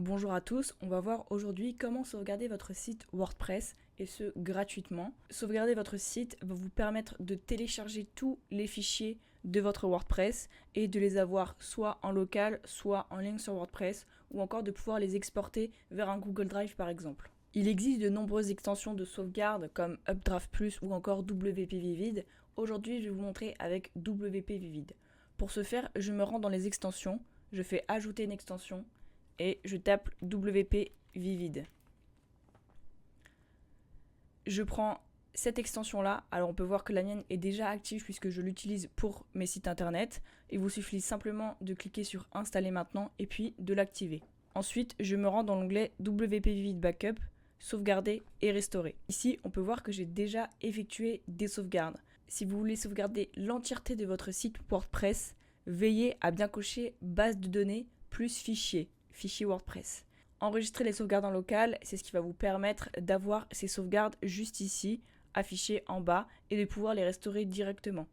Bonjour à tous, on va voir aujourd'hui comment sauvegarder votre site WordPress et ce gratuitement. Sauvegarder votre site va vous permettre de télécharger tous les fichiers de votre WordPress et de les avoir soit en local, soit en ligne sur WordPress ou encore de pouvoir les exporter vers un Google Drive par exemple. Il existe de nombreuses extensions de sauvegarde comme Updraft Plus ou encore WP Vivid. Aujourd'hui, je vais vous montrer avec WP Vivid. Pour ce faire, je me rends dans les extensions, je fais ajouter une extension et je tape WP Vivid. Je prends cette extension là, alors on peut voir que la mienne est déjà active puisque je l'utilise pour mes sites internet. Il vous suffit simplement de cliquer sur installer maintenant et puis de l'activer. Ensuite, je me rends dans l'onglet WP Vivid Backup, sauvegarder et restaurer. Ici, on peut voir que j'ai déjà effectué des sauvegardes. Si vous voulez sauvegarder l'entièreté de votre site WordPress, veillez à bien cocher base de données plus fichier WordPress. Enregistrer les sauvegardes en local, c'est ce qui va vous permettre d'avoir ces sauvegardes juste ici, affichées en bas, et de pouvoir les restaurer directement.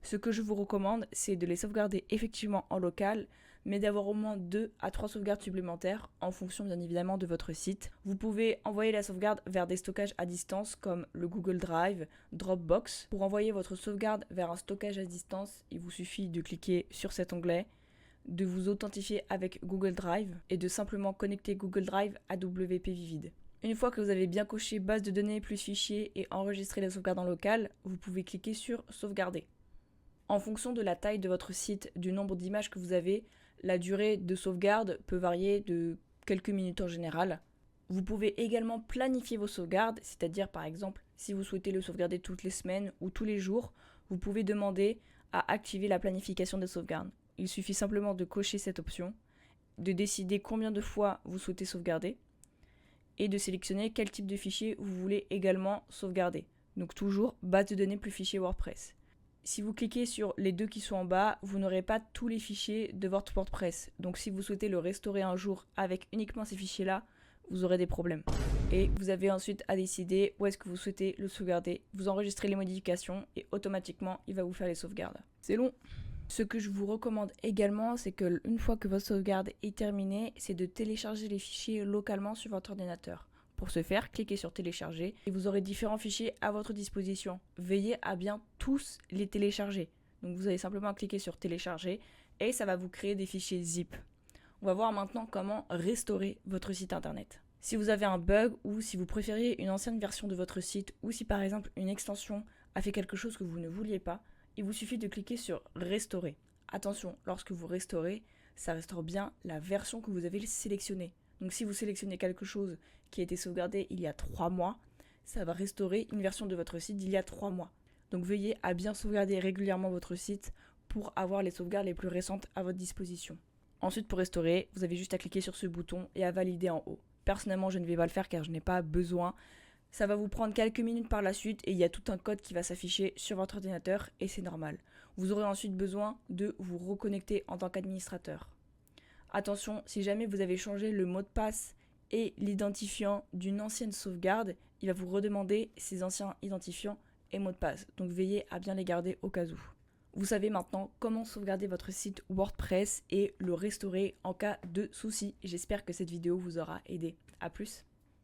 Ce que je vous recommande, c'est de les sauvegarder effectivement en local, mais d'avoir au moins 2 à 3 sauvegardes supplémentaires en fonction bien évidemment de votre site. Vous pouvez envoyer la sauvegarde vers des stockages à distance comme le Google Drive, Dropbox. Pour envoyer votre sauvegarde vers un stockage à distance, il vous suffit de cliquer sur cet onglet, de vous authentifier avec Google Drive et de simplement connecter Google Drive à WP Vivid. Une fois que vous avez bien coché base de données plus fichier et enregistré la sauvegarde en local, vous pouvez cliquer sur sauvegarder. En fonction de la taille de votre site, du nombre d'images que vous avez, la durée de sauvegarde peut varier de quelques minutes en général. Vous pouvez également planifier vos sauvegardes, c'est-à-dire par exemple si vous souhaitez le sauvegarder toutes les semaines ou tous les jours, vous pouvez demander à activer la planification des sauvegardes. Il suffit simplement de cocher cette option, de décider combien de fois vous souhaitez sauvegarder et de sélectionner quel type de fichier vous voulez également sauvegarder. Donc toujours base de données plus fichier WordPress. Si vous cliquez sur les deux qui sont en bas, vous n'aurez pas tous les fichiers de votre WordPress. Donc si vous souhaitez le restaurer un jour avec uniquement ces fichiers-là, vous aurez des problèmes. Et vous avez ensuite à décider où est-ce que vous souhaitez le sauvegarder. Vous enregistrez les modifications et automatiquement, il va vous faire les sauvegardes. C'est long. Ce que je vous recommande également, c'est que une fois que votre sauvegarde est terminée, c'est de télécharger les fichiers localement sur votre ordinateur. Pour ce faire, cliquez sur télécharger et vous aurez différents fichiers à votre disposition. Veillez à bien tous les télécharger. Donc vous allez simplement cliquer sur télécharger et ça va vous créer des fichiers zip. On va voir maintenant comment restaurer votre site internet. Si vous avez un bug ou si vous préfériez une ancienne version de votre site ou si par exemple une extension a fait quelque chose que vous ne vouliez pas, il vous suffit de cliquer sur restaurer. Attention, lorsque vous restaurez, ça restaure bien la version que vous avez sélectionnée. Donc si vous sélectionnez quelque chose qui a été sauvegardé il y a 3 mois, ça va restaurer une version de votre site d'il y a 3 mois. Donc veillez à bien sauvegarder régulièrement votre site pour avoir les sauvegardes les plus récentes à votre disposition. Ensuite, pour restaurer, vous avez juste à cliquer sur ce bouton et à valider en haut. Personnellement, je ne vais pas le faire car je n'ai pas besoin. Ça va vous prendre quelques minutes par la suite et il y a tout un code qui va s'afficher sur votre ordinateur et c'est normal. Vous aurez ensuite besoin de vous reconnecter en tant qu'administrateur. Attention, si jamais vous avez changé le mot de passe et l'identifiant d'une ancienne sauvegarde, il va vous redemander ces anciens identifiants et mots de passe. Donc veillez à bien les garder au cas où. Vous savez maintenant comment sauvegarder votre site WordPress et le restaurer en cas de souci. J'espère que cette vidéo vous aura aidé. A plus.